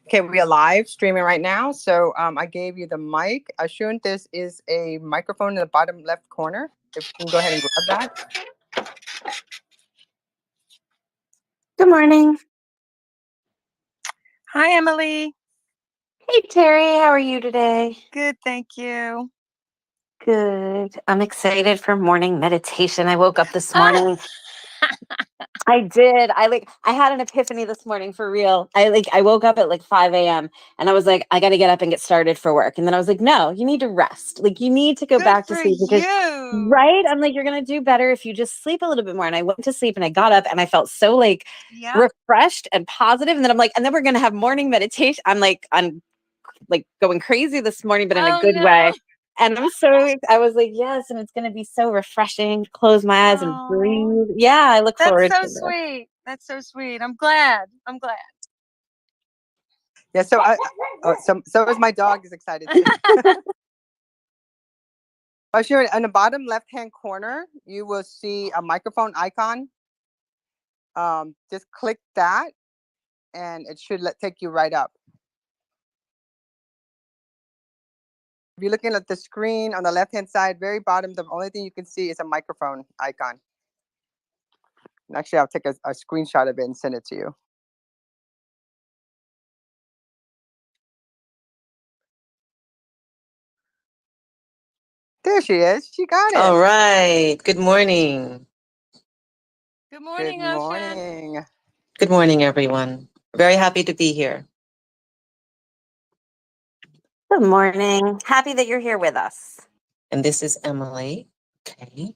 Okay, we are live streaming right now. So I gave you the mic. Oshun, this is a microphone in the bottom left corner. If you can go ahead and grab that. Good morning. Hi, Emily. Hey, Terry. How are you today? Good, thank you. Good. I'm excited for morning meditation. I woke up this morning. I did. I had an epiphany this morning for real. I woke up at like 5 a.m. and I was like, I got to get up and get started for work. And then I was like, no, you need to rest. Like you need to go Good back to for sleep because you. right? I'm like, you're going to do better if you just sleep a little bit more. And I went to sleep and I got up and I felt so like refreshed and positive. And then I'm like, and then we're going to have morning meditation. I'm like going crazy this morning, but in a good way. And I was like, yes, and it's going to be so refreshing to close my eyes and breathe. Yeah, I look forward to it. That's so sweet. That's so sweet. I'm glad. Yeah, so so is my dog is excited too. Oshun, on the bottom left-hand corner, you will see a microphone icon. Just click that and it should take you right up. If you're looking at the screen on the left-hand side, very bottom, the only thing you can see is a microphone icon. And actually, I'll take a screenshot of it and send it to you. There she is. She got it. All right. Good morning. Good morning, Oshun. Good morning, everyone. Very happy to be here. Good morning. Happy that you're here with us. And this is Emily. Okay.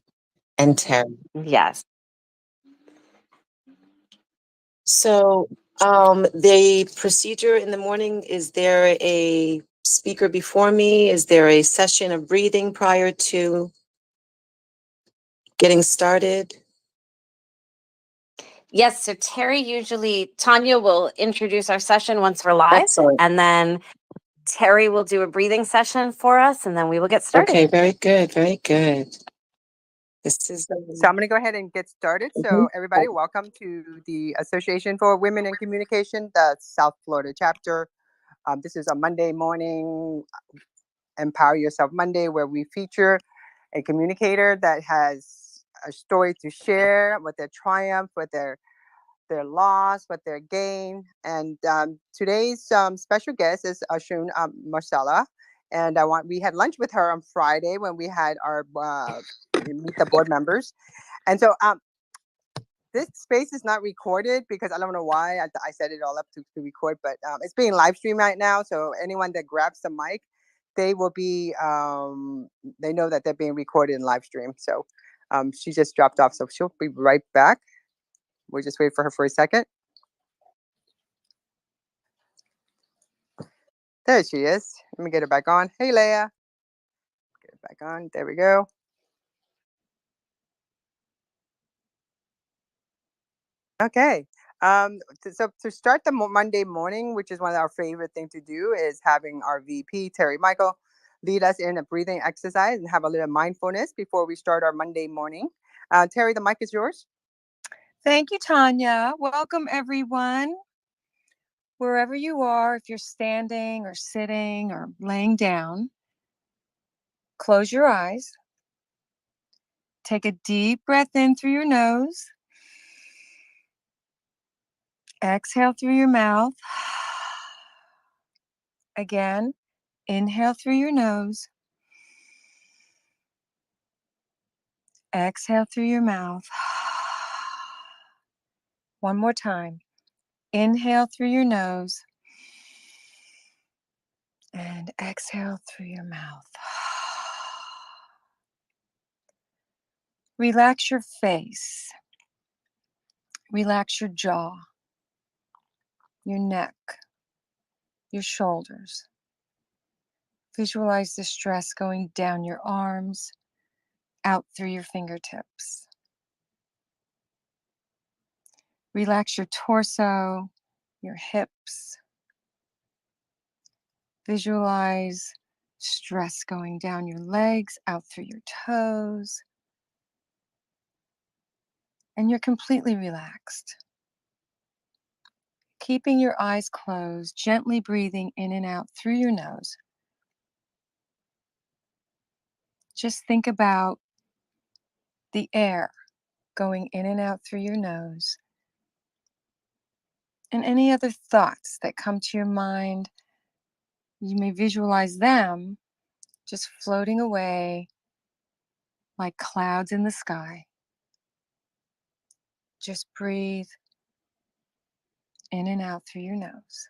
And Terry. Yes. So the procedure in the morning, is there a speaker before me? Is there a session of breathing prior to getting started? Yes, so Tonya will introduce our session once we're live. Excellent. And then Terry will do a breathing session for us and then we will get started. Okay, very good, very good. This is so I'm going to go ahead and get started. So everybody, welcome to the Association for Women in Communication, the South Florida chapter. This is a Monday morning Empower Yourself Monday, where we feature a communicator that has a story to share with their triumph, with their loss, with their gain. And today's special guest is Oshun Marcella. And we had lunch with her on Friday when we had our meet the board members. And so this space is not recorded because I don't know why I set it all up to record, but it's being live streamed right now. So anyone that grabs the mic, they will be, they know that they're being recorded in live stream. So she just dropped off, so she'll be right back. We'll just wait for her for a second. There she is. Let me get her back on. Hey, Leah. Get her back on. There we go. Okay. So to start the Monday morning, which is one of our favorite things to do, is having our VP, Terry Michael, lead us in a breathing exercise and have a little mindfulness before we start our Monday morning. Terry, the mic is yours. Thank you, Tonya. Welcome, everyone. Wherever you are, if you're standing or sitting or laying down, close your eyes. Take a deep breath in through your nose. Exhale through your mouth. Again, inhale through your nose. Exhale through your mouth. One more time. Inhale through your nose. And exhale through your mouth. Relax your face. Relax your jaw, your neck, your shoulders. Visualize the stress going down your arms, out through your fingertips. Relax your torso, your hips. Visualize stress going down your legs, out through your toes. And you're completely relaxed. keeping your eyes closed, gently breathing in and out through your nose. Just think about the air going in and out through your nose, and any other thoughts that come to your mind. You may visualize them just floating away like clouds in the sky. Just breathe in and out through your nose.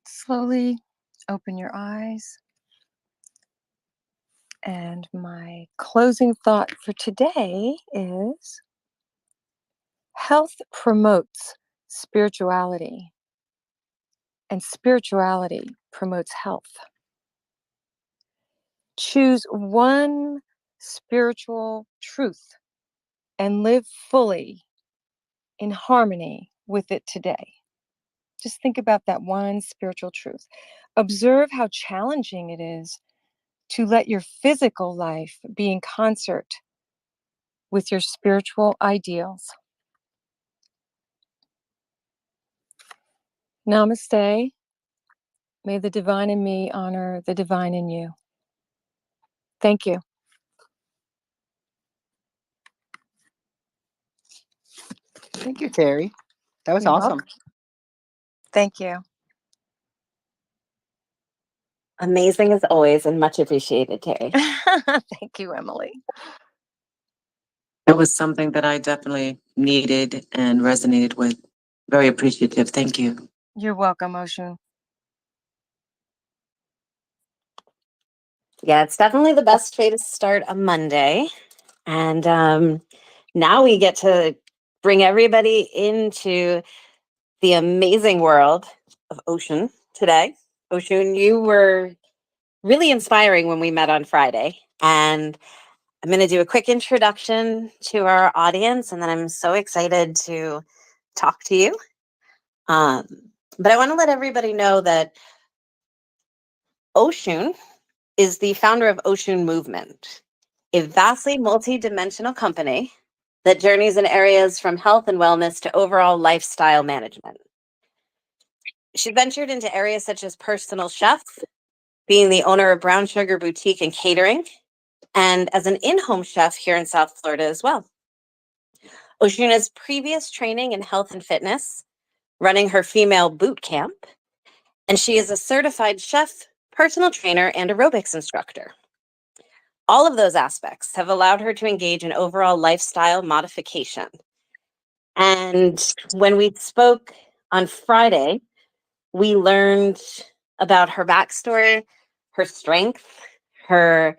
Slowly open your eyes. And my closing thought for today is health promotes spirituality, and spirituality promotes health. Choose one spiritual truth and live fully in harmony with it today. Just think about that one spiritual truth. Observe how challenging it is to let your physical life be in concert with your spiritual ideals. Namaste. May the divine in me honor the divine in you. Thank you. Thank you, Terry. That was You're awesome. welcome. Thank you. Amazing as always, and much appreciated, Terry. Thank you, Emily. It was something that I definitely needed and resonated with. Very appreciative. Thank you. You're welcome, Oshun. Yeah, it's definitely the best way to start a Monday. And now we get to bring everybody into the amazing world of Oshun today. Oshun, you were really inspiring when we met on Friday. And I'm going to do a quick introduction to our audience, and then I'm so excited to talk to you. But I want to let everybody know that Oshun is the founder of Oshun Movement, a vastly multi-dimensional company that journeys in areas from health and wellness to overall lifestyle management. She ventured into areas such as personal chef, being the owner of Brown Sugar Boutique and Catering, and as an in-home chef here in South Florida as well. Oshun has previous training in health and fitness, running her female boot camp, and she is a certified chef, personal trainer, and aerobics instructor. All of those aspects have allowed her to engage in overall lifestyle modification. And when we spoke on Friday, we learned about her backstory, her strength, her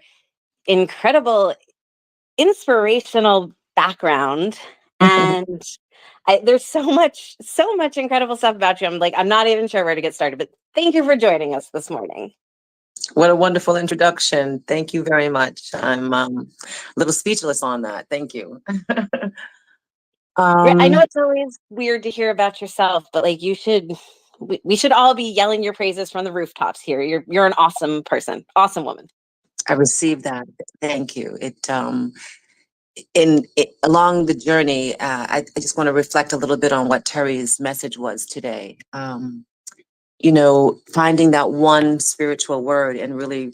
incredible inspirational background. And there's so much incredible stuff about you. I'm not even sure where to get started, but thank you for joining us this morning. What a wonderful introduction. Thank you very much. I'm a little speechless on that. Thank you. I know it's always weird to hear about yourself, but we should all be yelling your praises from the rooftops here. You're an awesome person, awesome woman. I received that. Thank you. Along the journey, I just want to reflect a little bit on what Terry's message was today. Finding that one spiritual word and really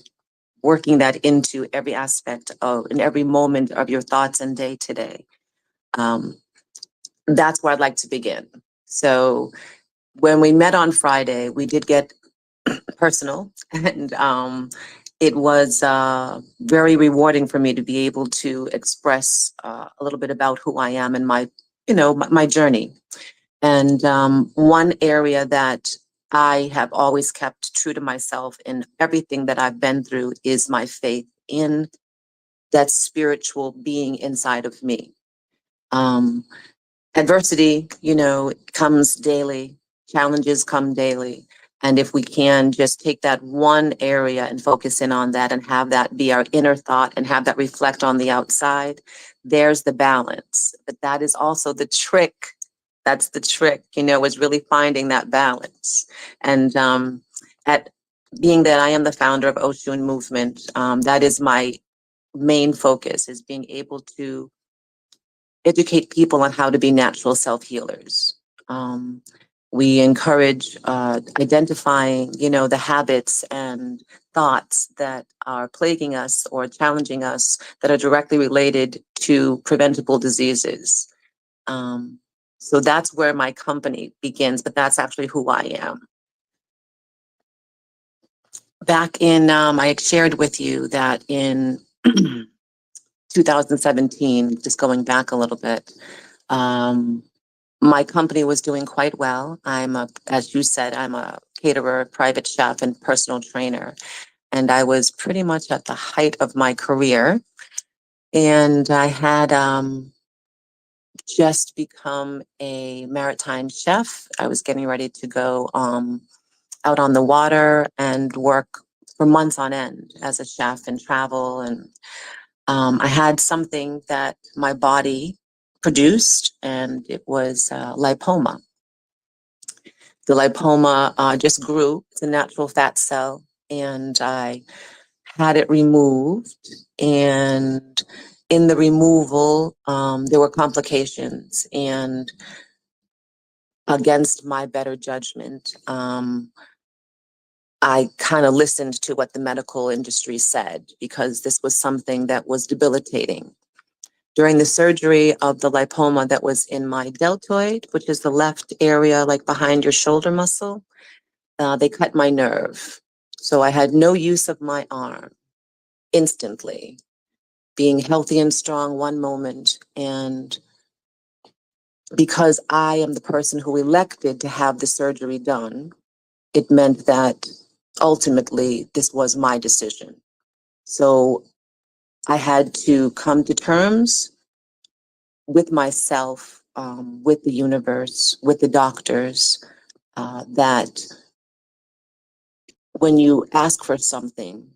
working that into every aspect of, in every moment of your thoughts and day today. That's where I'd like to begin. So when we met on Friday, we did get personal, and it was very rewarding for me to be able to express a little bit about who I am and my journey. And one area that I have always kept true to myself in everything that I've been through is my faith in that spiritual being inside of me. Adversity, comes daily, challenges come daily. And if we can just take that one area and focus in on that and have that be our inner thought and have that reflect on the outside, there's the balance. But that is also the trick That's the trick, is really finding that balance. And at being that I am the founder of Oshun Movement, that is my main focus, is being able to educate people on how to be natural self-healers. We encourage identifying, the habits and thoughts that are plaguing us or challenging us that are directly related to preventable diseases. So that's where my company begins, but that's actually who I am. Back in, I shared with you that in 2017, just going back a little bit, my company was doing quite well. As you said, I'm a caterer, private chef, and personal trainer. And I was pretty much at the height of my career. And I had just become a maritime chef. I was getting ready to go out on the water and work for months on end as a chef and travel. And I had something that my body produced, and it was lipoma. The lipoma just grew. It's a natural fat cell, and I had it removed. And in the removal, there were complications, and against my better judgment, I kind of listened to what the medical industry said, because this was something that was debilitating. During the surgery of the lipoma that was in my deltoid, which is the left area, like behind your shoulder muscle, they cut my nerve. So I had no use of my arm instantly, being healthy and strong one moment. And because I am the person who elected to have the surgery done, it meant that ultimately this was my decision. So I had to come to terms with myself, with the universe, with the doctors, that when you ask for something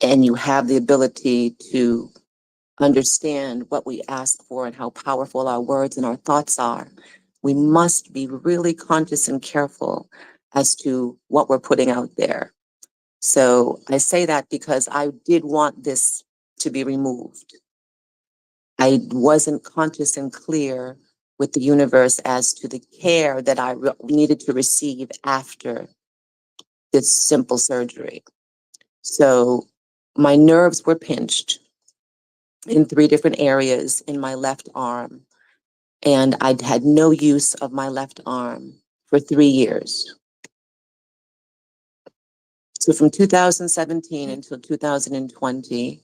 and you have the ability to understand what we ask for and how powerful our words and our thoughts are, we must be really conscious and careful as to what we're putting out there. So I say that because I did want this to be removed. I wasn't conscious and clear with the universe as to the care that I needed to receive after this simple surgery. So my nerves were pinched in 3 different areas in my left arm, and I'd had no use of my left arm for 3 years. So from 2017 until 2020,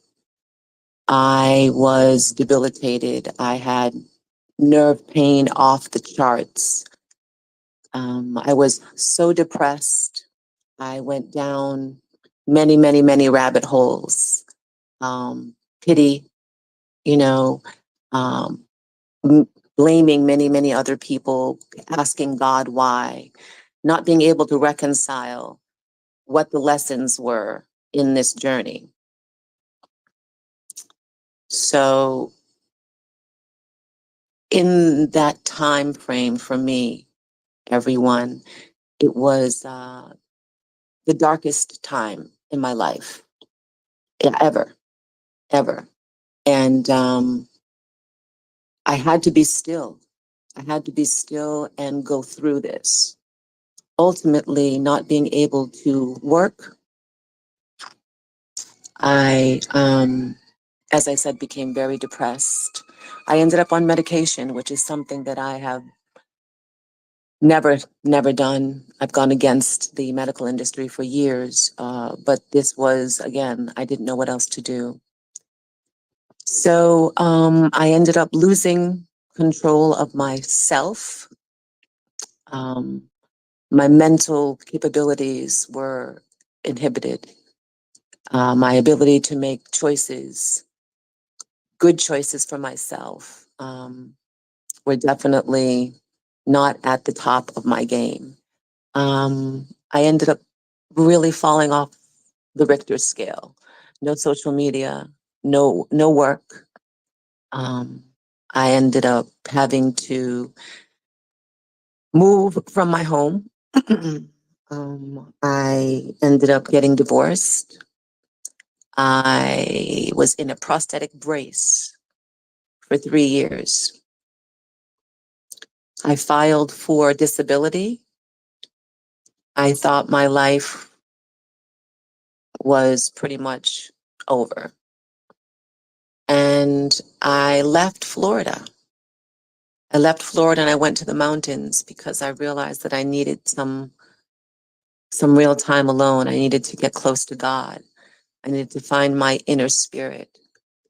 I was debilitated. I had nerve pain off the charts. I was so depressed. I went down many, many, many rabbit holes. Pity, you know, um, blaming many, many other people, asking God why, not being able to reconcile what the lessons were in this journey. So in that time frame for me, everyone, it was the darkest time in my life, ever. And I had to be still. I had to be still and go through this. Ultimately, not being able to work, I, as I said, became very depressed. I ended up on medication, which is something that I have never done. I've gone against the medical industry for years, but this was, again, I didn't know what else to do. So I ended up losing control of myself. My mental capabilities were inhibited. My ability to make choices, good choices for myself, were definitely not at the top of my game. I ended up really falling off the Richter scale. No social media, no work. I ended up having to move from my home. I ended up getting divorced. I was in a prosthetic brace for 3 years. I filed for disability. I thought my life was pretty much over. And I left Florida. I left Florida and I went to the mountains because I realized that I needed some real time alone. I needed to get close to God. I needed to find my inner spirit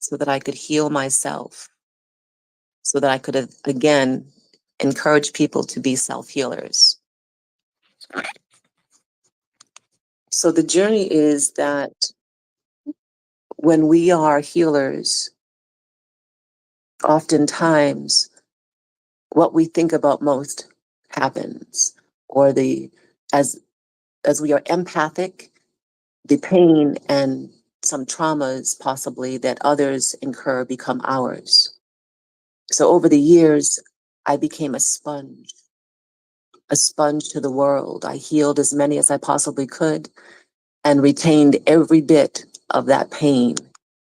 so that I could heal myself, so that I could, again, encourage people to be self-healers. So the journey is that when we are healers, oftentimes what we think about most happens, or as we are empathic, the pain and some traumas possibly that others incur become ours. So over the years, I became a sponge to the world. I healed as many as I possibly could and retained every bit of that pain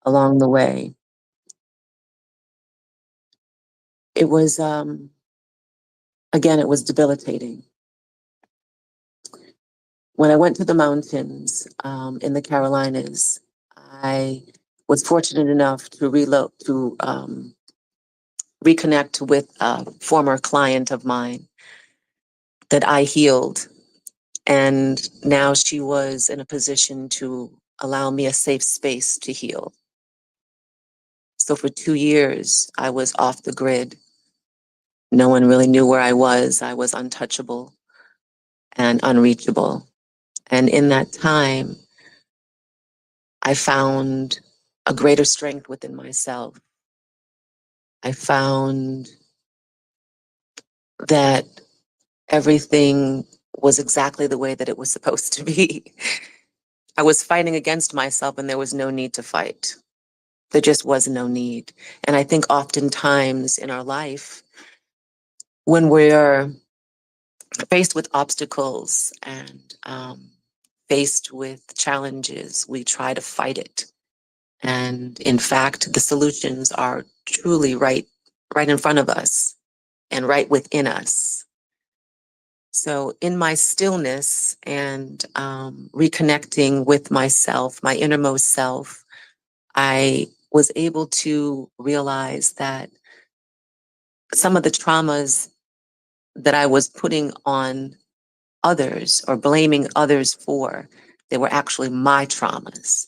along the way. It was, again, it was debilitating. When I went to the mountains in the Carolinas, I was fortunate enough to reconnect with a former client of mine that I healed. And now she was in a position to allow me a safe space to heal. So for 2 years, I was off the grid. No one really knew where I was. I was untouchable and unreachable. And in that time, I found a greater strength within myself. I found that everything was exactly the way that it was supposed to be. I was fighting against myself and there was no need to fight. There just was no need. And I think oftentimes in our life, when we're faced with obstacles and faced with challenges, we try to fight it. And in fact, the solutions are truly right in front of us and right within us. So in my stillness and reconnecting with myself, my innermost self, I was able to realize that some of the traumas that I was putting on others or blaming others for, they were actually my traumas.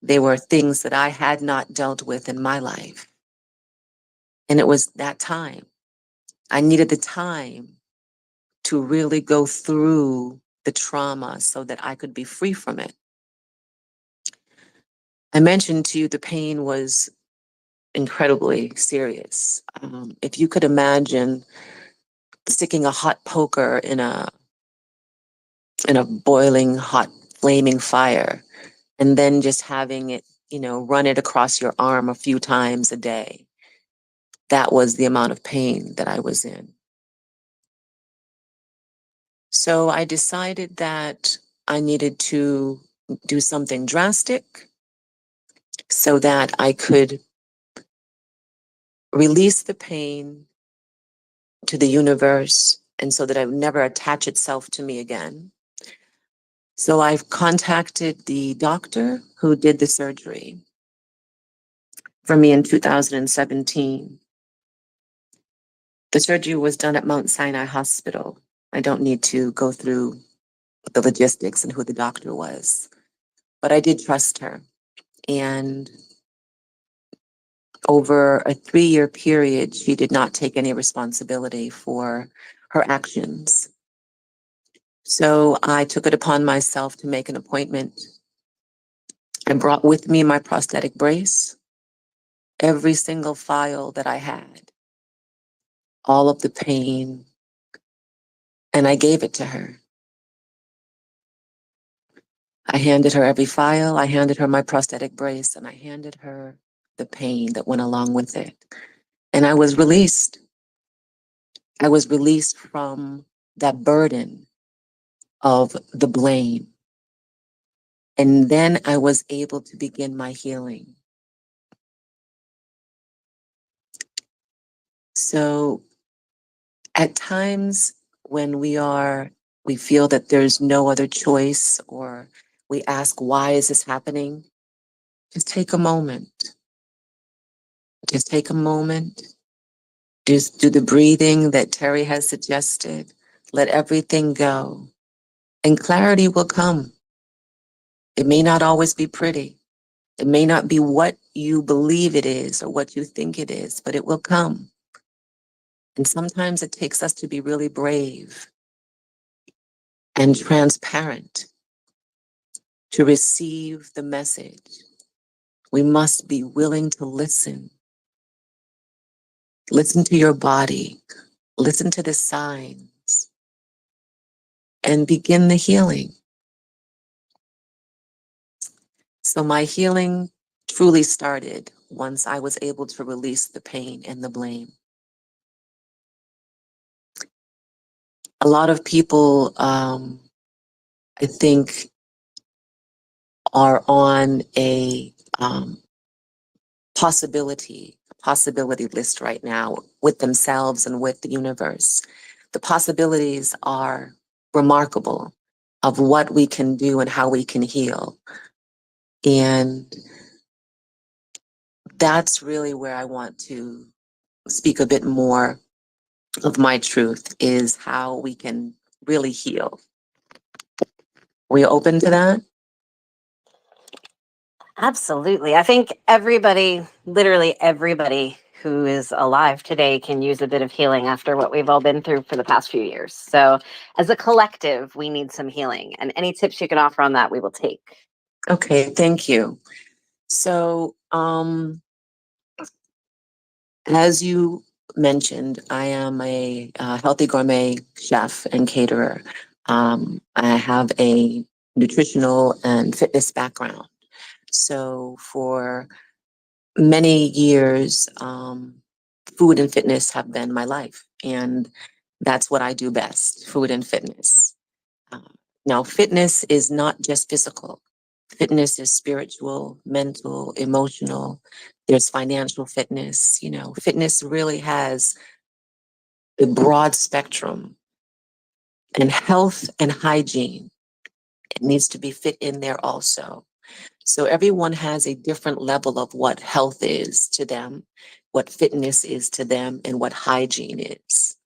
They were things that I had not dealt with in my life. And it was that time. I needed the time to really go through the trauma so that I could be free from it. I mentioned to you the pain was incredibly serious. If you could imagine sticking a hot poker in a boiling hot flaming fire and then just having it, run it across your arm a few times a day. That was the amount of pain that I was in. So I decided that I needed to do something drastic so that I could release the pain to the universe and so that it would never attach itself to me again. So I've contacted the doctor who did the surgery for me in 2017. The surgery was done at Mount Sinai Hospital. I don't need to go through the logistics and who the doctor was, but I did trust her. And over a 3-year period, she did not take any responsibility for her actions. So I took it upon myself to make an appointment. I brought with me my prosthetic brace, every single file that I had, all of the pain, and I gave it to her. I handed her every file, I handed her my prosthetic brace, and I handed her the pain that went along with it. And I was released. I was released from that burden of the blame. And then I was able to begin my healing. So at times when we feel that there's no other choice, or we ask, why is this happening? Just take a moment. Just take a moment. Just do the breathing that Terry has suggested. Let everything go. And clarity will come. It may not always be pretty. It may not be what you believe it is or what you think it is, but it will come. And sometimes it takes us to be really brave and transparent to receive the message. We must be willing to listen. Listen to your body. Listen to the signs and begin the healing. So my healing truly started once I was able to release the pain and the blame. A lot of people, I think, are on a possibility list right now with themselves and with the universe. The possibilities are remarkable of what we can do and how we can heal. And that's really where I want to speak a bit more of my truth, is how we can really heal. Are you open to that? Absolutely. I think everybody, literally everybody who is alive today can use a bit of healing after what we've all been through for the past few years. So as a collective, we need some healing, and any tips you can offer on that, we will take. Okay, thank you. So, as you mentioned, I am a healthy gourmet chef and caterer. I have a nutritional and fitness background. So for many years, food and fitness have been my life. And that's what I do best, food and fitness. Now, fitness is not just physical. Fitness is spiritual, mental, emotional. There's financial fitness. You know, fitness really has a broad spectrum. And health and hygiene, it needs to be fit in there also. So everyone has a different level of what health is to them, what fitness is to them, and what hygiene is.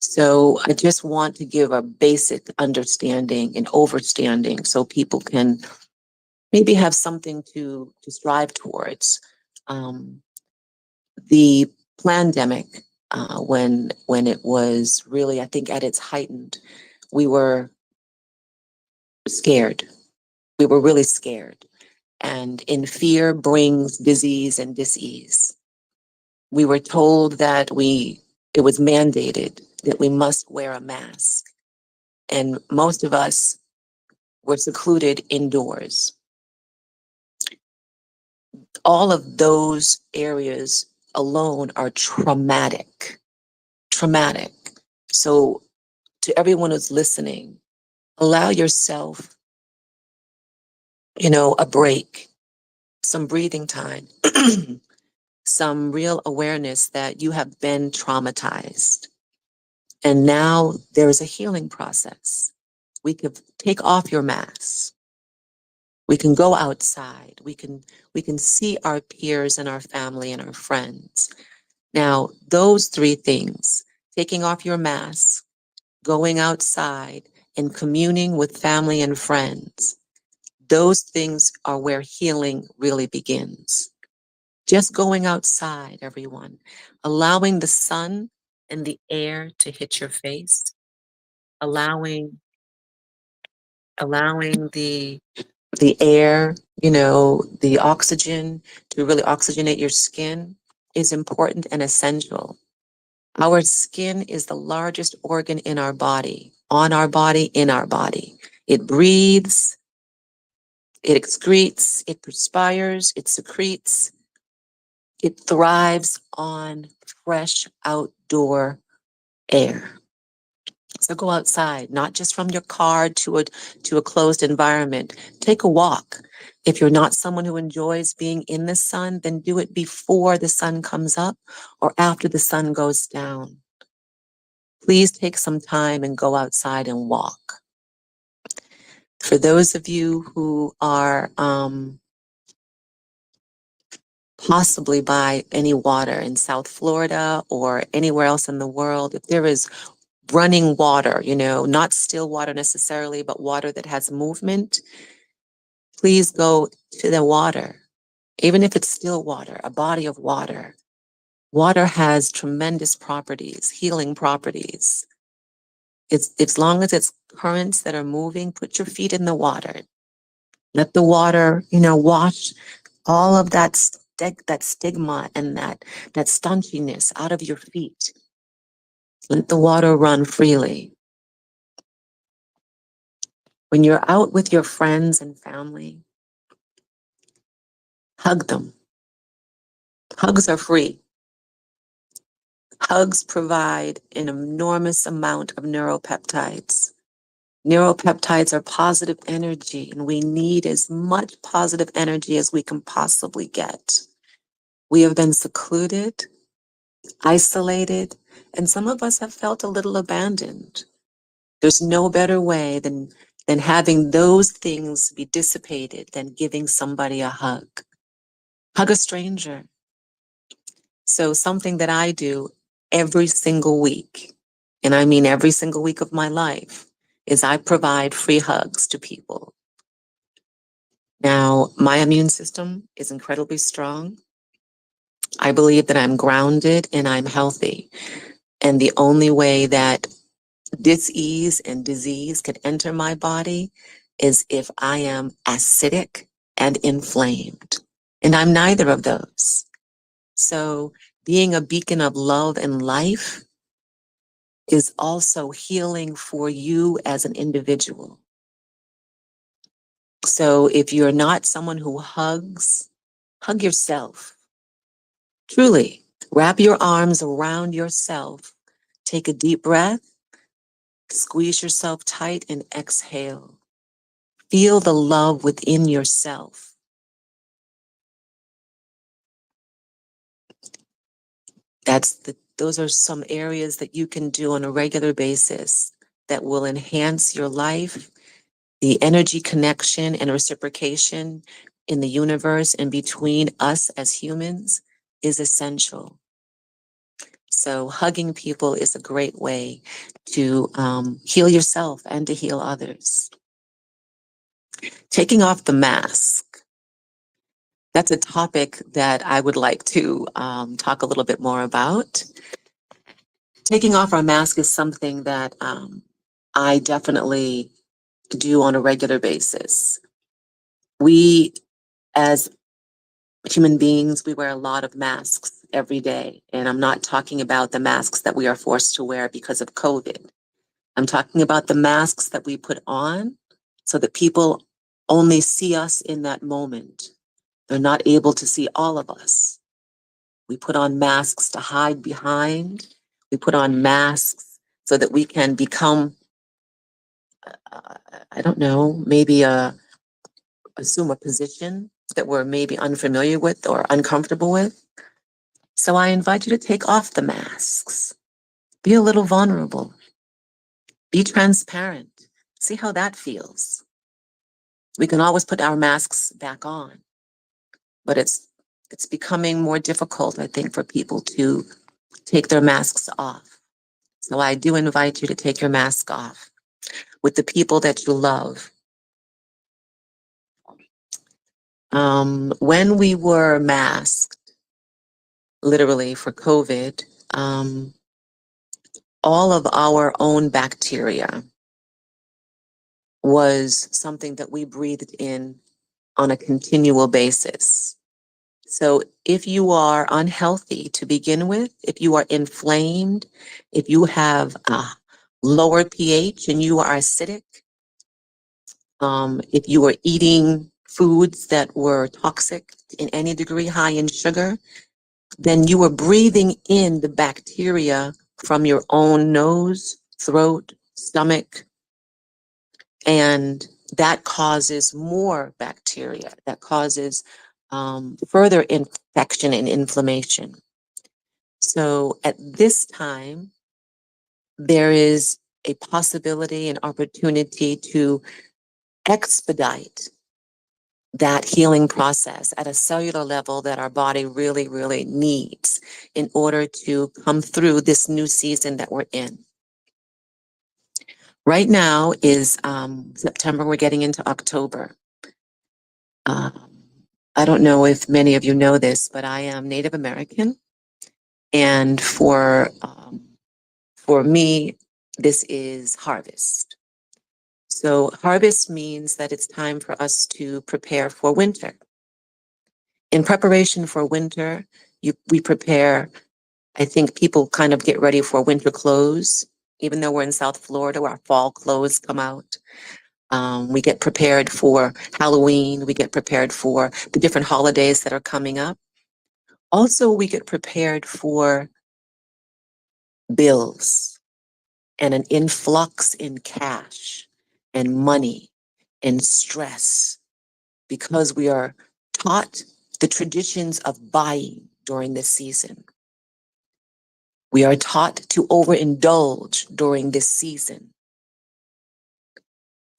So I just want to give a basic understanding and overstanding so people can maybe have something to strive towards. The pandemic, when it was really, I think, at its heightened, we were scared. We were really scared. And in fear brings disease and dis-ease. We were told that it was mandated that we must wear a mask. And most of us were secluded indoors. All of those areas alone are traumatic. Traumatic. So to everyone who's listening, allow yourself, a break, some breathing time, some real awareness that you have been traumatized. And now there is a healing process. We could take off your mask. We can go outside. We can see our peers and our family and our friends. Now, those three things, taking off your mask, going outside, and communing with family and friends, those things are where healing really begins. Just going outside, everyone, allowing the sun and the air to hit your face, allowing the air, the oxygen to really oxygenate your skin is important and essential. Our skin is the largest organ in our body, on our body, in our body. It breathes, it excretes, it perspires, it secretes, it thrives on fresh outdoor air. So go outside, not just from your car to a closed environment. Take a walk. If you're not someone who enjoys being in the sun, then do it before the sun comes up or after the sun goes down. Please take some time and go outside and walk. For those of you who are possibly by any water in South Florida or anywhere else in the world, if there is running water, not still water necessarily, but water that has movement, please go to the water. Even if it's still water, a body of water. Water has tremendous properties, healing properties. It's, as long as it's currents that are moving, put your feet in the water. Let the water, wash all of that stigma and that staunchiness out of your feet. Let the water run freely. When you're out with your friends and family, hug them. Hugs are free. Hugs provide an enormous amount of neuropeptides. Neuropeptides are positive energy, and we need as much positive energy as we can possibly get. We have been secluded, isolated, and some of us have felt a little abandoned. There's no better way than having those things be dissipated than giving somebody a hug. Hug a stranger. So something that I do every single week, and I mean every single week of my life, is I provide free hugs to people. Now, my immune system is incredibly strong. I believe that I'm grounded and I'm healthy. And the only way that dis-ease and disease can enter my body is if I am acidic and inflamed. And I'm neither of those. So being a beacon of love and life is also healing for you as an individual. So if you're not someone who hugs, hug yourself. Truly, wrap your arms around yourself. Take a deep breath, squeeze yourself tight, and exhale. Feel the love within yourself. Those are some areas that you can do on a regular basis that will enhance your life. The energy connection and reciprocation in the universe and between us as humans is essential. So hugging people is a great way to heal yourself and to heal others. Taking off the mask. That's a topic that I would like to talk a little bit more about. Taking off our mask is something that I definitely do on a regular basis. We, as human beings, we wear a lot of masks every day. And I'm not talking about the masks that we are forced to wear because of COVID. I'm talking about the masks that we put on so that people only see us in that moment. They're not able to see all of us. We put on masks to hide behind. We put on masks so that we can become, I don't know, maybe assume a position that we're maybe unfamiliar with or uncomfortable with. So I invite you to take off the masks. Be a little vulnerable. Be transparent. See how that feels. We can always put our masks back on, but it's becoming more difficult, I think, for people to take their masks off. So I do invite you to take your mask off with the people that you love. When we were masked, literally for COVID, all of our own bacteria was something that we breathed in on a continual basis. So if you are unhealthy to begin with, if you are inflamed, if you have a lower pH and you are acidic, if you are eating foods that were toxic in any degree, high in sugar, then you are breathing in the bacteria from your own nose, throat, stomach, and that causes more bacteria, that causes further infection and inflammation. So at this time, there is a possibility, an opportunity to expedite that healing process at a cellular level that our body really, really needs in order to come through this new season that we're in. Right now is September, we're getting into October. I don't know if many of you know this, but I am Native American. And for me, this is harvest. So harvest means that it's time for us to prepare for winter. In preparation for winter, we prepare, I think people kind of get ready for winter clothes, even though we're in South Florida where our fall clothes come out. We get prepared for Halloween. We get prepared for the different holidays that are coming up. Also, we get prepared for bills and an influx in cash and money and stress because we are taught the traditions of buying during this season. We are taught to overindulge during this season.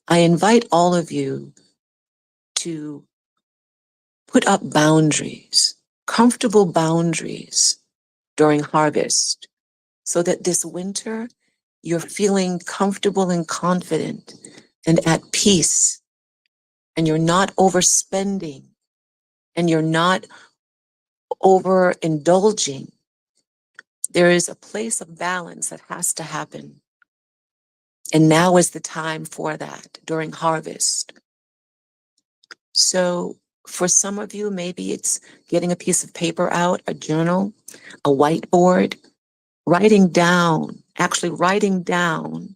I invite all of you to put up boundaries, comfortable boundaries during harvest, so that this winter you're feeling comfortable and confident and at peace, and you're not overspending, and you're not overindulging. There is a place of balance that has to happen. And now is the time for that during harvest. So for some of you, maybe it's getting a piece of paper out, a journal, a whiteboard, actually writing down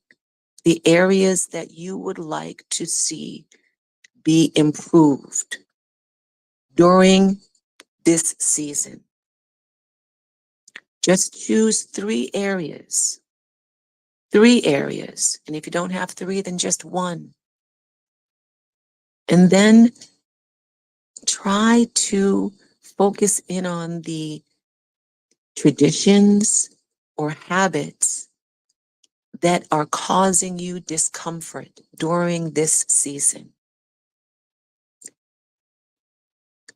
the areas that you would like to see be improved during this season. Just choose 3 areas. 3 areas. And if you don't have 3, then just 1. And then try to focus in on the traditions or habits that are causing you discomfort during this season.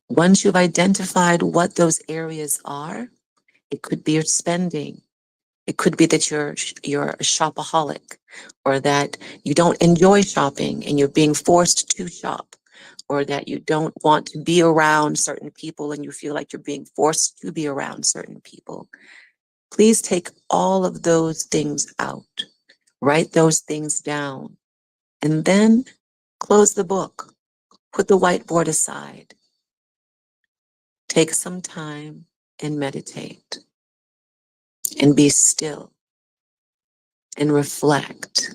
Once you've identified what those areas are, it could be your spending. It could be that you're a shopaholic, or that you don't enjoy shopping and you're being forced to shop, or that you don't want to be around certain people and you feel like you're being forced to be around certain people. Please take all of those things out. Write those things down. And then close the book. Put the whiteboard aside. Take some time and meditate. And be still. And reflect.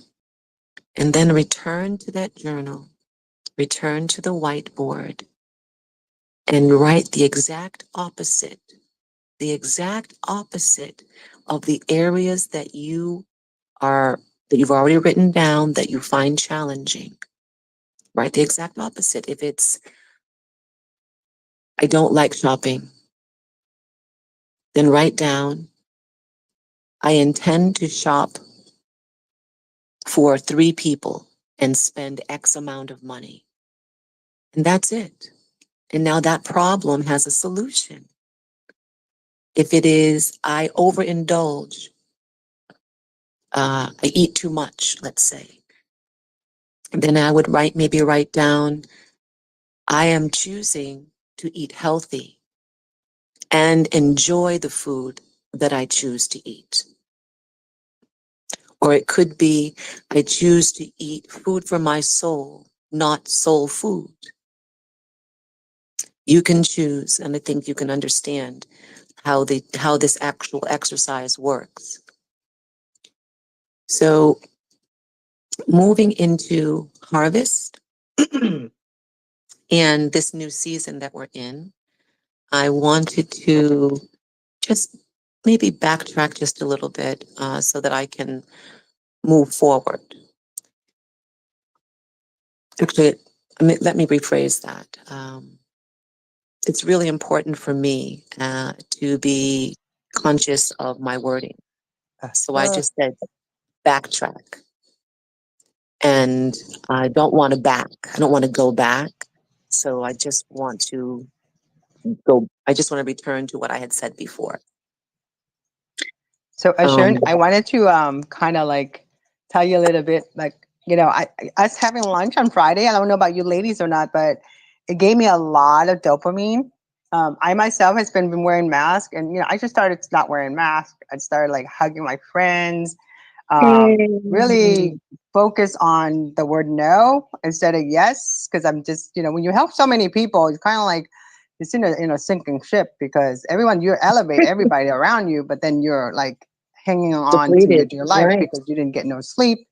And then return to that journal. Return to the whiteboard. And write the exact opposite of the areas that you've already written down that you find challenging. Write the exact opposite. If it's, I don't like shopping, then write down, I intend to shop for 3 people and spend X amount of money. And that's it. And now that problem has a solution. If it is, I overindulge, I eat too much, let's say, then I would maybe write down, I am choosing to eat healthy and enjoy the food that I choose to eat. Or it could be, I choose to eat food for my soul, not soul food. You can choose, and I think you can understand how this actual exercise works. So moving into harvest and this new season that we're in, I wanted to just maybe backtrack just a little bit so that I can move forward. Actually, let me rephrase that. It's really important for me to be conscious of my wording. So I just said backtrack. And I don't want to I don't want to go back. So I just want to return to what I had said before. So Oshun, I wanted to kind of like tell you a little bit, like, you know, us having lunch on Friday, I don't know about you ladies or not, but it gave me a lot of dopamine. I myself has been wearing masks, and you know, I just started not wearing masks. I started like hugging my friends, really focus on the word no instead of yes, because I'm just, you know, when you help so many people, it's kind of like it's in a sinking ship, because you elevate everybody around you, but then you're like hanging on to Depleted, your life right. because you didn't get no sleep.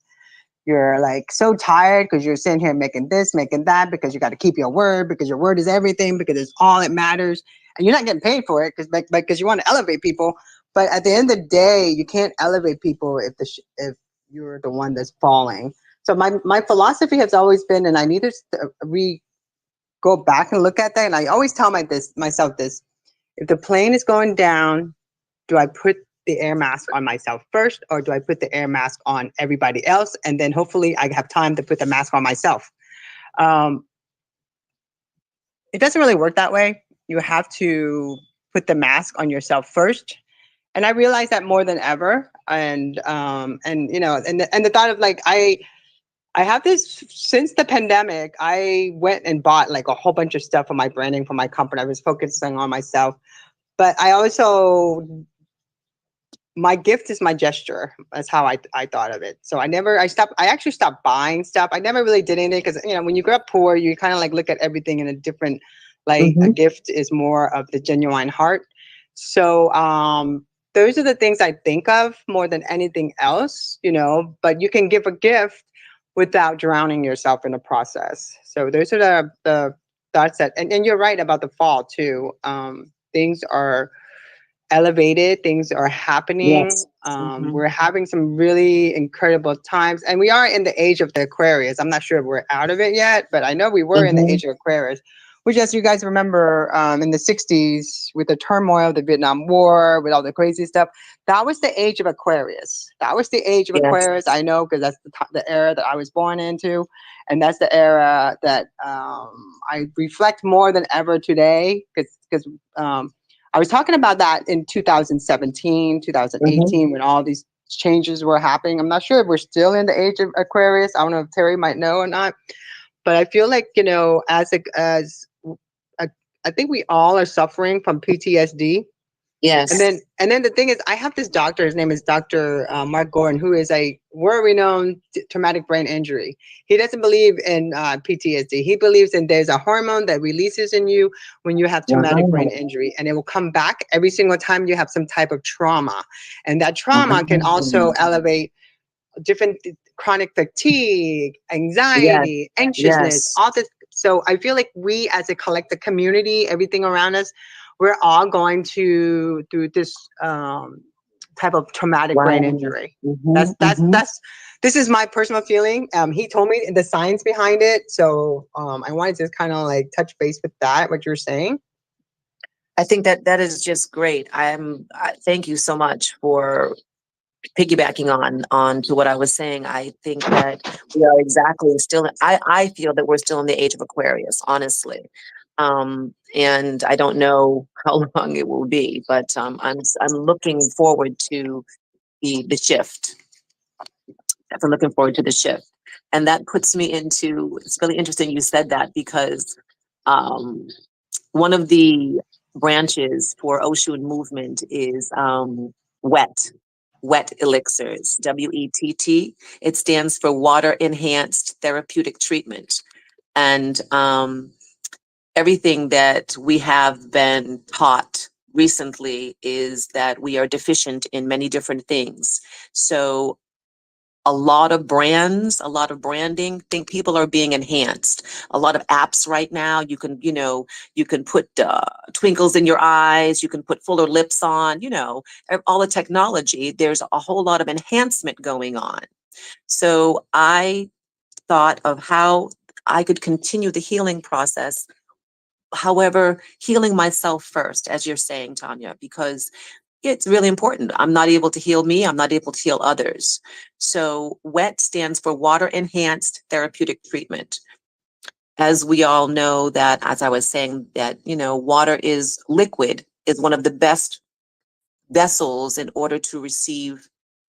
You're like so tired because you're sitting here making this, making that, because you got to keep your word, because your word is everything, because it's all that matters, and you're not getting paid for it because you want to elevate people. But at the end of the day, you can't elevate people if you're the one that's falling. So my philosophy has always been, and I need to go back and look at that. And I always tell myself this: if the plane is going down, do I put the air mask on myself first, or do I put the air mask on everybody else? And then hopefully I have time to put the mask on myself. It doesn't really work that way. You have to put the mask on yourself first. And I realize that more than ever. And you know, and the thought of like, I have this since the pandemic. I went and bought like a whole bunch of stuff for my branding, for my company. I was focusing on myself, but I also, my gift is my gesture. That's how I thought of it. So I actually stopped buying stuff. I never really did anything because, you know, when you grow up poor, you kind of like look at everything in a different, like a gift is more of the genuine heart. So those are the things I think of more than anything else, you know, but you can give a gift without drowning yourself in the process. So those are the thoughts that, and you're right about the fall too. Things are elevated, things are happening. Yes. We're having some really incredible times, and we are in the age of the Aquarius. I'm not sure if we're out of it yet, but I know we were in the age of Aquarius, which, as you guys remember, in the 60s with the turmoil of the Vietnam War, with all the crazy stuff, that was the age of Aquarius. That was the age of Aquarius. I know, because that's the era that I was born into, and that's the era that I reflect more than ever today, because I was talking about that in 2017, 2018, when all these changes were happening. I'm not sure if we're still in the age of Aquarius. I don't know if Terry might know or not, but I feel like, you know, I think we all are suffering from PTSD. Yes. And then the thing is, I have this doctor. His name is Dr. Mark Gordon, who is a world-renowned traumatic brain injury. He doesn't believe in PTSD. He believes in there's a hormone that releases in you when you have traumatic brain injury, and it will come back every single time you have some type of trauma. And that trauma can also elevate different chronic fatigue, anxiety, anxiousness, all this. So I feel like we as a collective community, everything around us, we're all going through this type of traumatic brain injury. This is my personal feeling. He told me the science behind it. So I wanted to kind of like touch base with that, what you're saying. I think that is just great. Thank you so much for piggybacking on to what I was saying. I think that we are exactly still, I feel that we're still in the age of Aquarius, honestly. And I don't know how long it will be, but I'm looking forward to the shift. I'm looking forward to the shift. And that puts me into, it's really interesting you said that, because one of the branches for Oshun Movement is WETT elixirs, WETT. It stands for Water Enhanced Therapeutic Treatment. And everything that we have been taught recently is that we are deficient in many different things. So a lot of brands, a lot of branding. Think people are being enhanced. A lot of apps right now. You can, you can put twinkles in your eyes. You can put fuller lips on. All the technology. There's a whole lot of enhancement going on. So I thought of how I could continue the healing process. However, healing myself first, as you're saying, Tonya, because it's really important. I'm not able to heal me. I'm not able to heal others. So WETT stands for Water Enhanced Therapeutic Treatment. As we all know that, as I was saying, that, water is liquid, is one of the best vessels in order to receive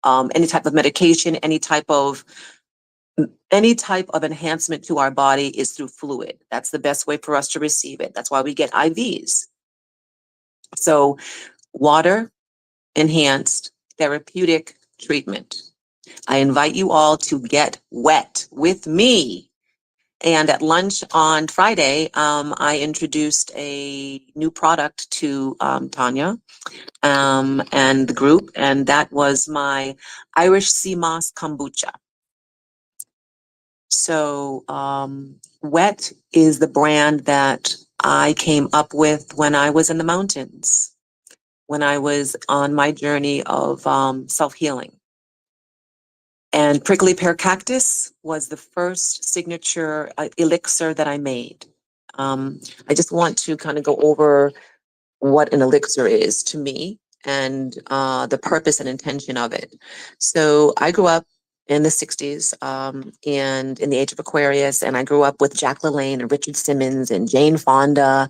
any type of medication, any type of enhancement to our body is through fluid. That's the best way for us to receive it. That's why we get IVs. So water enhanced therapeutic treatment. I invite you all to get wet with me. And at lunch on Friday, I introduced a new product to Tonya and the group, and that was my Irish sea moss kombucha. So WETT is the brand that I came up with when I was in the mountains, when I was on my journey of self-healing. And prickly pear cactus was the first signature elixir that I made. I just want to kind of go over what an elixir is to me and the purpose and intention of it. So I grew up in the 60s and in the age of Aquarius, and I grew up with Jack LaLanne and Richard Simmons and Jane Fonda.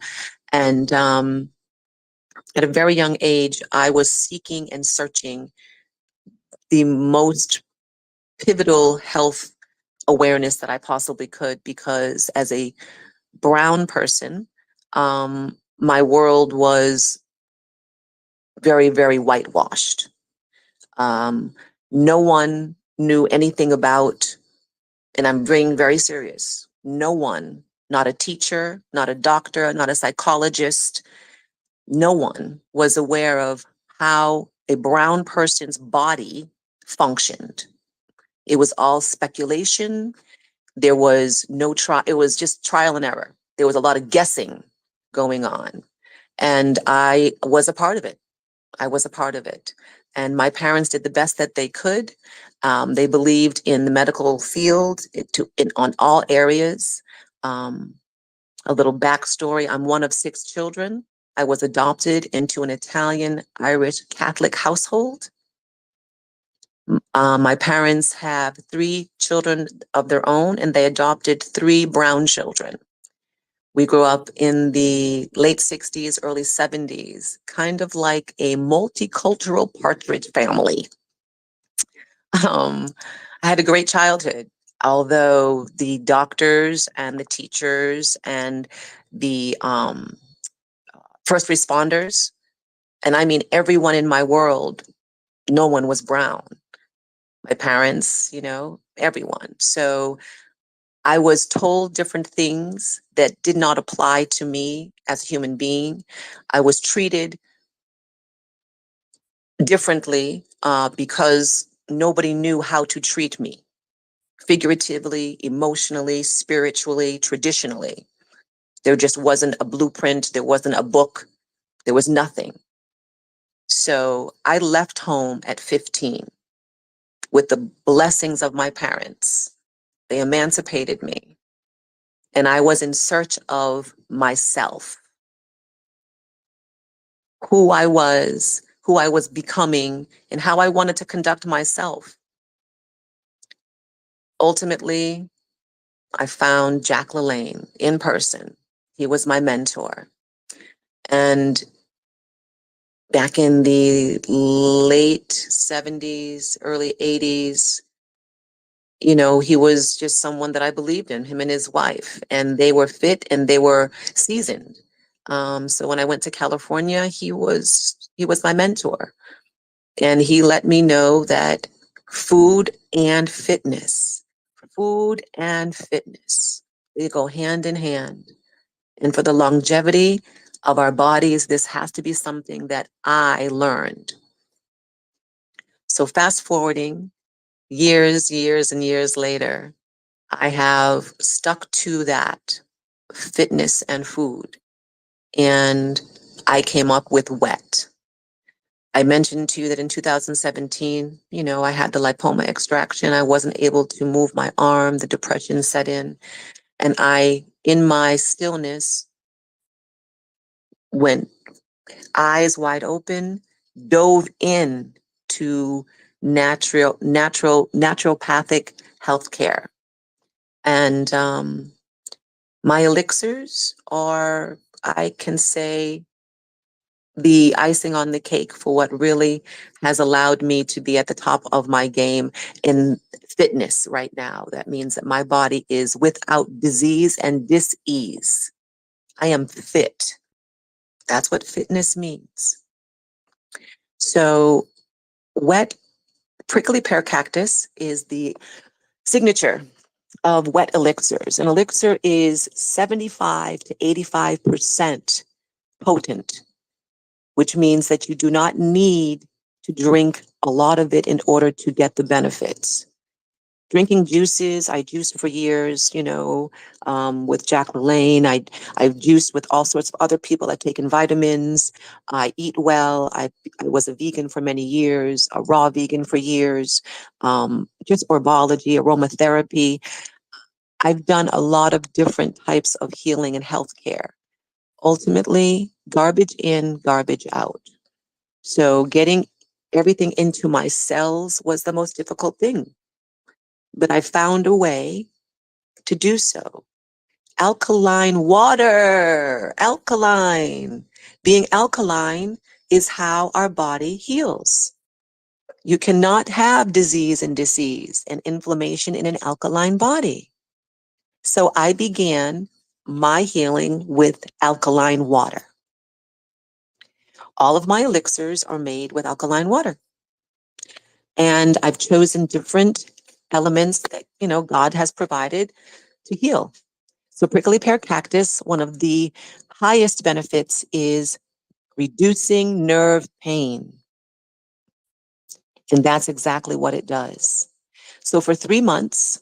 And at a very young age, I was seeking and searching the most pivotal health awareness that I possibly could, because as a brown person, my world was very, very whitewashed. No one knew anything about, and I'm being very serious, no one, not a teacher, not a doctor, not a psychologist, no one was aware of how a brown person's body functioned. It was all speculation. There was no trial. It was just trial and error. There was a lot of guessing going on. And I was a part of it. I was a part of it. And my parents did the best that they could. They believed in the medical field on all areas. A little backstory. I'm one of 6 children. I was adopted into an Italian Irish Catholic household. My parents have 3 children of their own, and they adopted 3 brown children. We grew up in the late 60s, early 70s, kind of like a multicultural partridge family. I had a great childhood, although the doctors and the teachers and the first responders, and I mean everyone in my world, no one was brown. My parents, everyone. So I was told different things that did not apply to me as a human being. I was treated differently because nobody knew how to treat me, figuratively, emotionally, spiritually, traditionally. There just wasn't a blueprint. There wasn't a book. There was nothing. So I left home at 15 with the blessings of my parents. They emancipated me. And I was in search of myself, who I was becoming, and how I wanted to conduct myself. Ultimately, I found Jack LaLanne in person. He was my mentor. And back in the late 70s, early 80s, he was just someone that I believed in, him and his wife, and they were fit and they were seasoned. So when I went to California, he was my mentor, and he let me know that food and fitness, they go hand in hand. And for the longevity of our bodies, this has to be something that I learned. So fast forwarding years and years later, I have stuck to that fitness and food. And I came up with WETT. I mentioned to you that in 2017, I had the lipoma extraction. I wasn't able to move my arm. The depression set in. And I, in my stillness, went eyes wide open, dove in to naturopathic healthcare. And my elixirs are, I can say, the icing on the cake for what really has allowed me to be at the top of my game in fitness right now. That means that my body is without disease and dis-ease. I am fit. That's what fitness means. So WETT prickly pear cactus is the signature of WETT elixirs. An elixir is 75 to 85% potent, which means that you do not need to drink a lot of it in order to get the benefits. Drinking juices, I juiced for years, with Jack LaLanne. I've juiced with all sorts of other people. I've taken vitamins. I eat well. I was a vegan for many years, a raw vegan for years, just herbology, aromatherapy. I've done a lot of different types of healing and healthcare. Ultimately, garbage in, garbage out. So getting everything into my cells was the most difficult thing. But I found a way to do so. Alkaline water, alkaline. Being alkaline is how our body heals. You cannot have disease and disease and inflammation in an alkaline body. So I began my healing with alkaline water. All of my elixirs are made with alkaline water. And I've chosen different elements that, God has provided to heal. So prickly pear cactus, one of the highest benefits is reducing nerve pain. And that's exactly what it does. So for 3 months,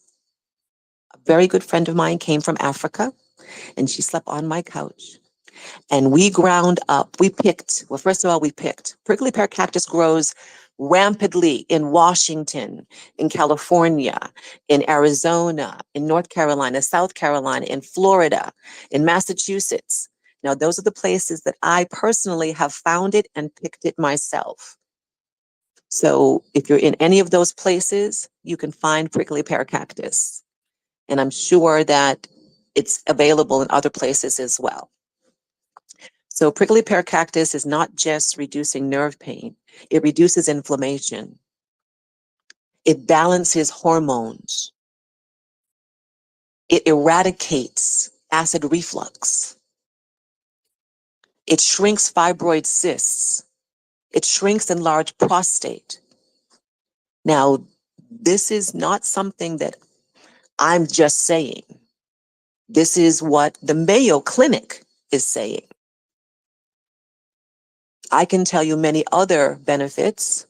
a very good friend of mine came from Africa and she slept on my couch. And we ground up, we picked prickly pear cactus grows rampantly in Washington, in California, in Arizona, in North Carolina, South Carolina, in Florida, in Massachusetts. Now, those are the places that I personally have found it and picked it myself. So if you're in any of those places, you can find prickly pear cactus. And I'm sure that it's available in other places as well. So prickly pear cactus is not just reducing nerve pain, it reduces inflammation. It balances hormones. It eradicates acid reflux. It shrinks fibroid cysts. It shrinks enlarged prostate. Now, this is not something that I'm just saying. This is what the Mayo Clinic is saying. I can tell you many other benefits.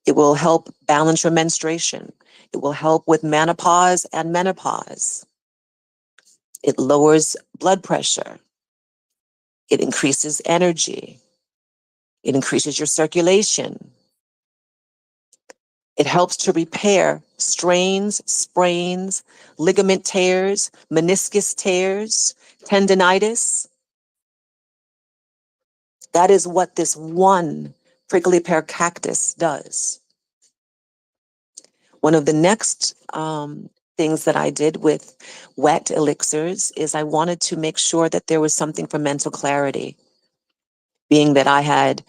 It will help balance your menstruation. It will help with menopause and menopause. It lowers blood pressure. It increases energy. It increases your circulation. It helps to repair strains, sprains, ligament tears, meniscus tears, tendinitis. That is what this one prickly pear cactus does. One of the next things that I did with WETT elixirs is I wanted to make sure that there was something for mental clarity, being that I had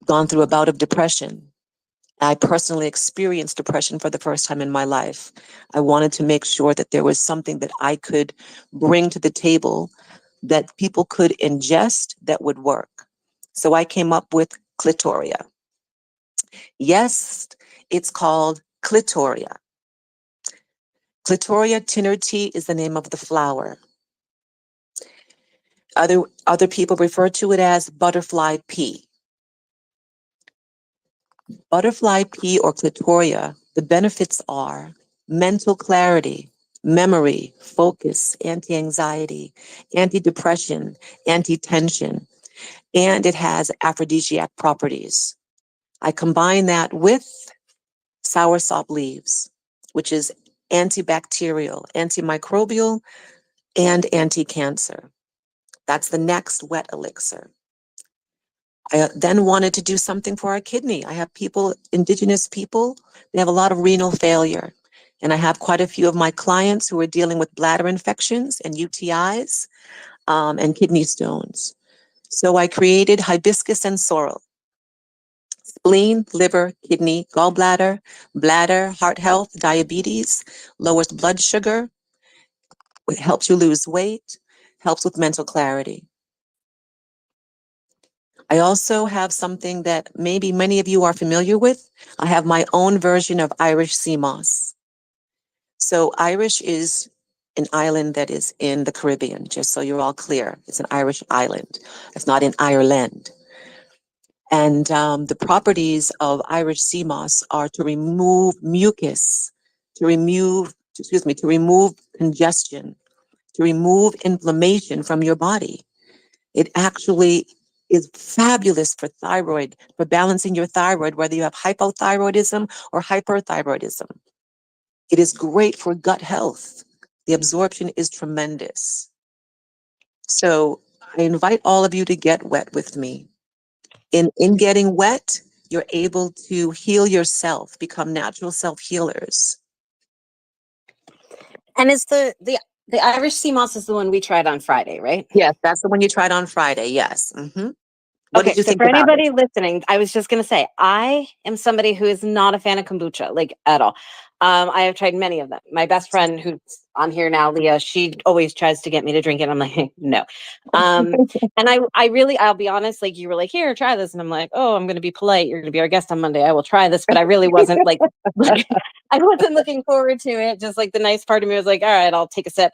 gone through a bout of depression. I personally experienced depression for the first time in my life. I wanted to make sure that there was something that I could bring to the table that people could ingest that would work. So I came up with clitoria. Yes, it's called clitoria. Clitoria tenerity is the name of the flower. Other people refer to it as butterfly pea. Butterfly pea or clitoria The benefits are mental clarity, memory, focus, anti-anxiety, anti-depression, anti-tension, and it has aphrodisiac properties. I combine that with soursop leaves, which is antibacterial, antimicrobial, and anti-cancer. That's the next wet elixir. I then wanted to do something for our kidney. I have people, indigenous people, they have a lot of renal failure. And I have quite a few of my clients who are dealing with bladder infections and UTIs and kidney stones. So I created hibiscus and sorrel. Spleen, liver, kidney, gallbladder, bladder, heart health, diabetes, lowers blood sugar, it helps you lose weight, helps with mental clarity. I also have something that maybe many of you are familiar with. I have my own version of Irish sea moss. So Irish is an island that is in the Caribbean, just so you're all clear. It's an Irish island. It's not in Ireland. And the properties of Irish sea moss are to remove mucus, to remove congestion, to remove inflammation from your body. It actually is fabulous for thyroid, for balancing your thyroid, whether you have hypothyroidism or hyperthyroidism. It is great for gut health. The absorption is tremendous. So I invite all of you to get wet with me. In getting wet, you're able to heal yourself, become natural self-healers. And is the Irish sea moss is the one we tried on Friday, right? Yes, that's the one you tried on Friday. Yes. Mm-hmm. What did you So think for about anybody it? listening, I was just going to say, I am somebody who is not a fan of kombucha, like at all. I have tried many of them. My best friend who's on here now, Leah, she always tries to get me to drink it. I'm like, no. And I really, I'll be honest, like you were like, here, try this. And I'm like, oh, I'm going to be polite. You're going to be our guest on Monday. I will try this. But I really wasn't like I wasn't looking forward to it. Just like the nice part of me was like, all right, I'll take a sip.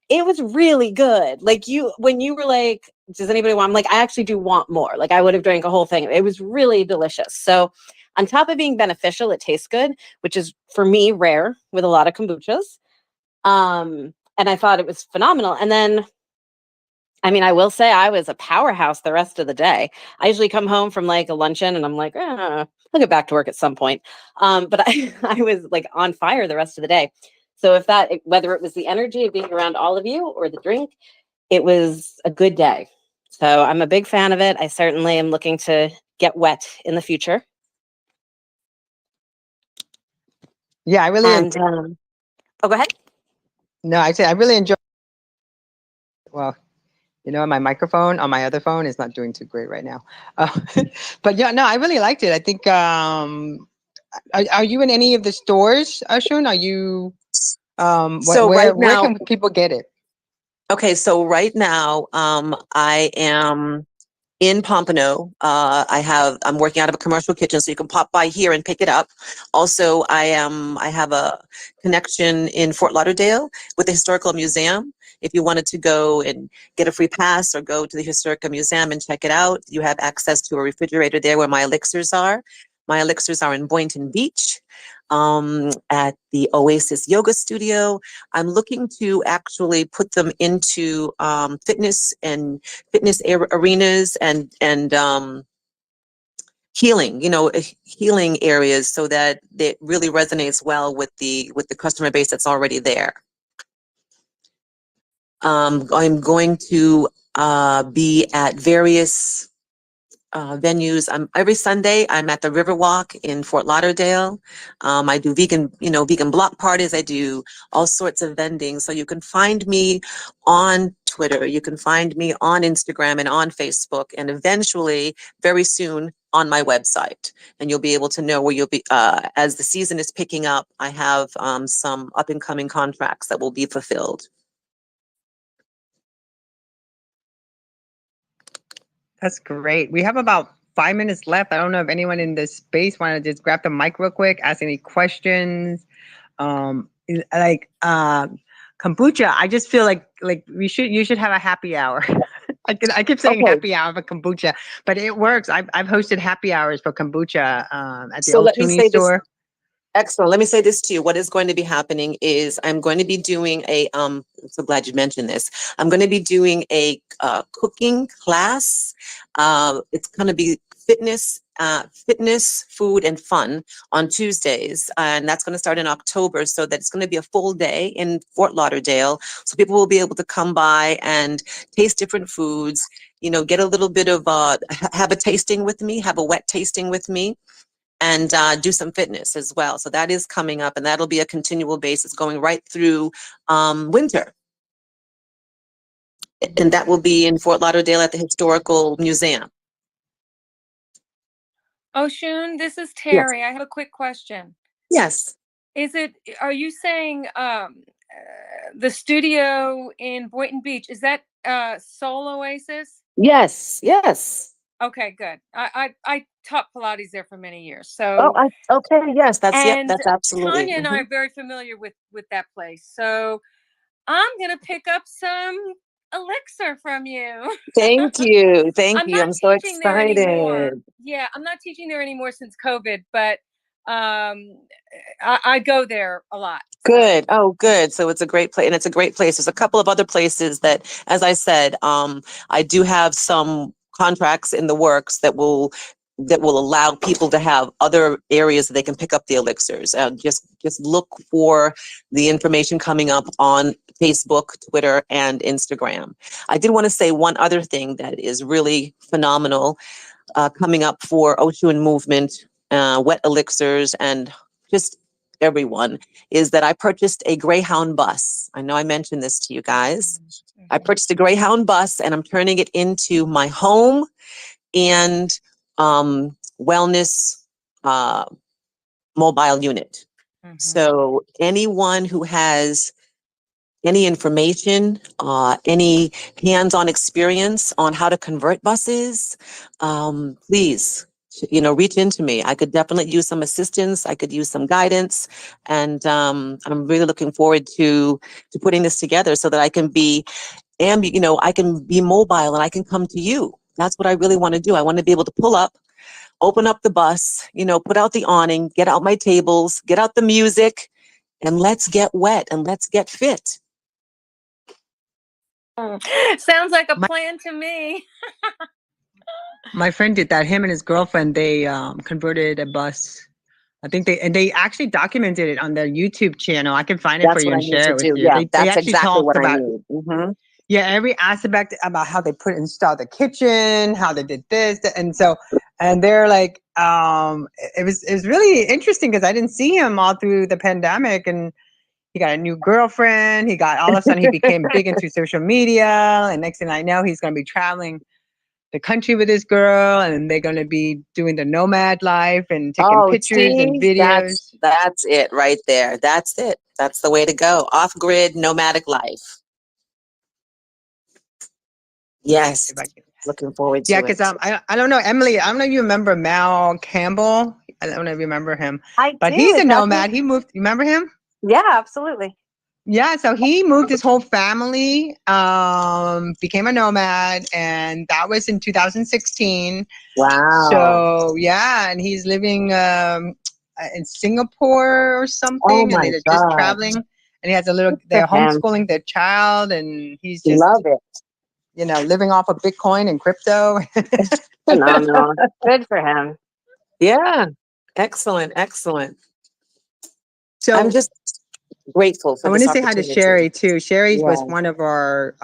It was really good. Like when you were like, does anybody want? I'm like, I actually do want more. Like I would have drank a whole thing. It was really delicious. So on top of being beneficial, it tastes good, which is for me rare with a lot of kombuchas. And I thought it was phenomenal. And then, I mean, I will say I was a powerhouse the rest of the day. I usually come home from like a luncheon and I'm like, I'll get back to work at some point. But I was like on fire the rest of the day. So if whether it was the energy of being around all of you or the drink, it was a good day. So I'm a big fan of it. I certainly am looking to get wet in the future. Yeah, I really And oh, go ahead. no, I say I really enjoy. Well, you know, my microphone on my other phone is not doing too great right now. But yeah, no, I really liked it. I think, are you in any of the stores, Oshun? Are you, So right where now, can people get it? okay, so right now, I am in Pompano. I'm working out of a commercial kitchen, so you can pop by here and pick it up. Also, I have a connection in Fort Lauderdale with the Historical Museum. If you wanted to go and get a free pass or go to the Historical Museum and check it out, you have access to a refrigerator there where my elixirs are. My elixirs are in Boynton Beach at the Oasis Yoga Studio. I'm looking to actually put them into fitness arenas and healing, healing areas, so that it really resonates well with the customer base that's already there. I'm going to be at various venues. Every Sunday I'm at the Riverwalk in Fort Lauderdale. I do vegan block parties. I do all sorts of vending. So you can find me on Twitter. You can find me on Instagram and on Facebook, and eventually, very soon, on my website. And you'll be able to know where you'll be as the season is picking up. I have some up and coming contracts that will be fulfilled. That's great. We have about 5 minutes left. I don't know if anyone in this space want to just grab the mic real quick, ask any questions. Kombucha, I just feel like you should have a happy hour. I keep saying Okay. happy hour for kombucha, but it works. I've hosted happy hours for kombucha at the So Old let me Toonie say this. store. Excellent. Let me say this to you. What is going to be happening is I'm going to be doing I'm so glad you mentioned this. I'm going to be doing a cooking class. It's going to be fitness, food, and fun on Tuesdays. And that's going to start in October. So that it's going to be a full day in Fort Lauderdale. So people will be able to come by and taste different foods, you know, get a little bit of, have a tasting with me, have a WETT tasting with me, and do some fitness as well. So that is coming up, and that'll be a continual basis going right through winter. And that will be in Fort Lauderdale at the Historical Museum. Oshun, this is Yes. Terry. I have a quick question. Yes. Are you saying the studio in Boynton Beach, is that Soul Oasis? Yes. Yes. Okay, good. I taught Pilates there for many years. Oh, So okay. Yes, that's and that's absolutely. Tonya and I are very familiar with that place. So I'm gonna pick up some elixir from you. Thank you. Thank I'm you. not I'm so teaching there anymore. excited. Yeah, I'm not teaching there anymore since COVID, but I go there a lot. So. Good. Oh, good. So it's a great place, and it's a great place. There's a couple of other places that, as I said, I do have some contracts in the works that will allow people to have other areas that they can pick up the elixirs. Just look for the information coming up on Facebook, Twitter, and Instagram. I did want to say one other thing that is really phenomenal coming up for Oshun Movement, WETT elixirs, and just everyone, is that I purchased a Greyhound bus. I know I mentioned this to you guys. I purchased a Greyhound bus, and I'm turning it into my home and wellness mobile unit. So anyone who has any information, any hands-on experience on how to convert buses, please, you know, reach into me. I could definitely use some assistance. I could use some guidance, and I'm really looking forward to putting this together so that I can be, I can be mobile and I can come to you. That's what I really want to do. I want to be able to pull up, open up the bus, you know, put out the awning, get out my tables, get out the music, and let's get wet and let's get fit. Sounds like a plan to me. My friend did that. Him and his girlfriend, they converted a bus. I think they actually documented it on their YouTube channel. I can find it for you and share it with you. Yeah, They that's actually exactly talked what I about need. yeah, every aspect about how they installed the kitchen, how they did this, and so, and they're like, it was really interesting because I didn't see him all through the pandemic, and he got a new girlfriend. He got all of a sudden he became big into social media, and next thing I know, he's going to be traveling the country with this girl, and they're going to be doing the nomad life and taking pictures and videos. That's it right there. That's it. That's the way to go. Off-grid, nomadic life. Yes. Looking forward to Yeah, it. because I don't know, Emily, I don't know if you remember Mal Campbell. I don't know if you remember him. But he's a nomad. He moved. You remember him? Yeah, absolutely. Yeah, so he moved his whole family, became a nomad, and that was in 2016. Wow. So yeah, and he's living in Singapore or something, Oh and my they're just God. traveling. And he has they're homeschooling their child, and he's just Love it. you know, living off of Bitcoin and crypto. Phenomenal. Good for him. Yeah. Excellent. Excellent. So I'm just grateful for I want this to say hi to opportunity. Sherry too. Sherry was Yeah. one of our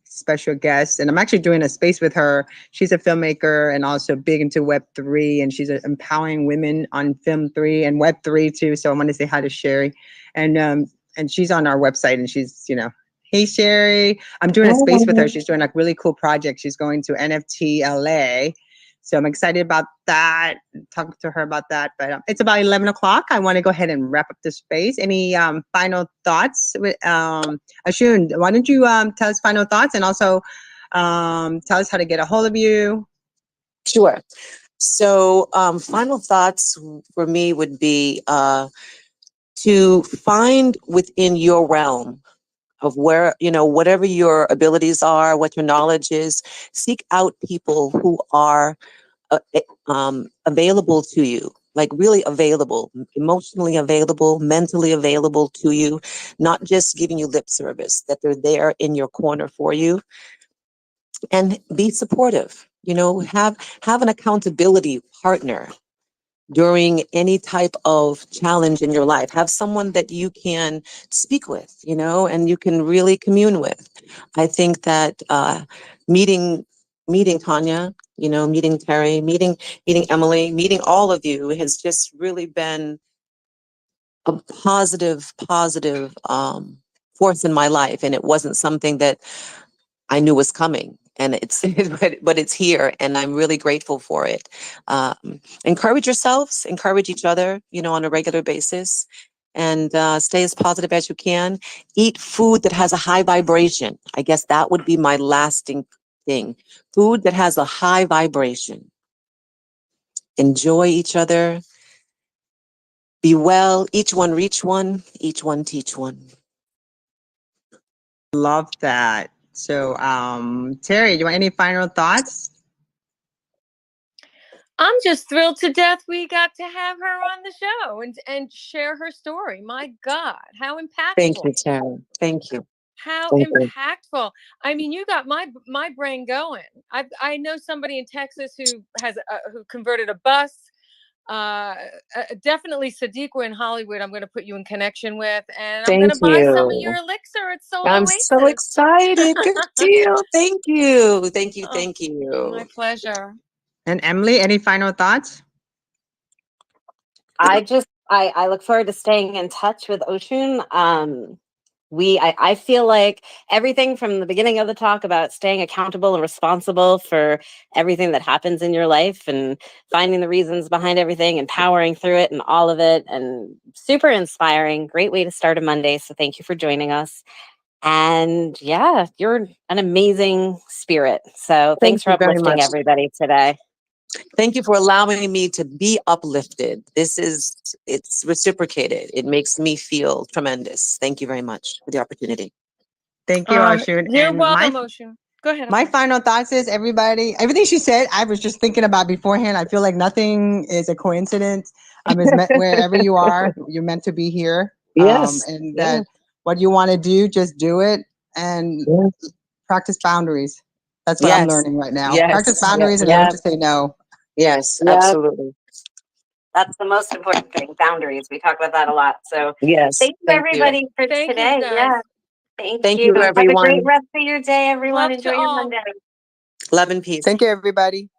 special guests, and I'm actually doing a space with her. She's a filmmaker and also big into Web3, and she's empowering women on Film 3 and Web3 too. So I want to say hi to Sherry, and she's on our website, and she's, you know, hey Sherry, I'm doing a space with her. She's doing a really cool project. She's going to NFT LA. So I'm excited about that, talk to her about that. But it's about 11 o'clock. I want to go ahead and wrap up the space. Any final thoughts? Oshun, why don't you tell us final thoughts, and also tell us how to get a hold of you? Sure. So final thoughts for me would be to find within your realm of where, you know, whatever your abilities are, what your knowledge is, seek out people who are available to you, like really available, emotionally available, mentally available to you, not just giving you lip service, that they're there in your corner for you. And be supportive, you know, have an accountability partner during any type of challenge in your life. Have someone that you can speak with, you know, and you can really commune with. I think that meeting Tonya, you know, meeting Terry, meeting Emily, meeting all of you has just really been a positive force in my life. And it wasn't something that I knew was coming, and it's but it's here, and I'm really grateful for it. Encourage yourselves, encourage each other, you know, on a regular basis, and stay as positive as you can. Eat food that has a high vibration. I guess that would be my lasting thing. Food that has a high vibration. Enjoy each other. Be well. Each one reach one. Each one teach one. Love that. So, Terry, do you want any final thoughts? I'm just thrilled to death we got to have her on the show and share her story. My God, how impactful. Thank you, Terry. Thank you. How Thank you. impactful. I mean, you got my brain going. I know somebody in Texas who has who converted a bus. Definitely Sadiqa in Hollywood, I'm going to put you in connection with, and I'm going to buy some of your elixir at Soul I'm Oasis. so excited. Good deal. Thank you. Thank you. Oh, Thank you. my pleasure. And Emily, any final thoughts? I look forward to staying in touch with Oshun. I feel like everything from the beginning of the talk about staying accountable and responsible for everything that happens in your life and finding the reasons behind everything and powering through it and all of it, and super inspiring. Great way to start a Monday. So thank you for joining us. And yeah, you're an amazing spirit. So thanks for you very uplifting much. everybody today. Thank you for allowing me to be uplifted. It's reciprocated. It makes me feel tremendous. Thank you very much for the opportunity. Thank you, Oshun. You're And welcome, Oshun. Go ahead. my final thoughts is everything she said, I was just thinking about beforehand. I feel like nothing is a coincidence. It's meant wherever you are, you're meant to be here. Yes. And that what you want to do, just do it and practice boundaries. That's what I'm learning right now. Yes. Practice boundaries and learn to say no. Yes, Yep. absolutely. That's the most important thing, boundaries. We talk about that a lot. So Yes. thank you, everybody, for Thank you, today. guys. Yeah. Thank you, Have a great everyone. rest of your day, everyone. Love to Enjoy your all. Monday. Love and peace. Thank you, everybody.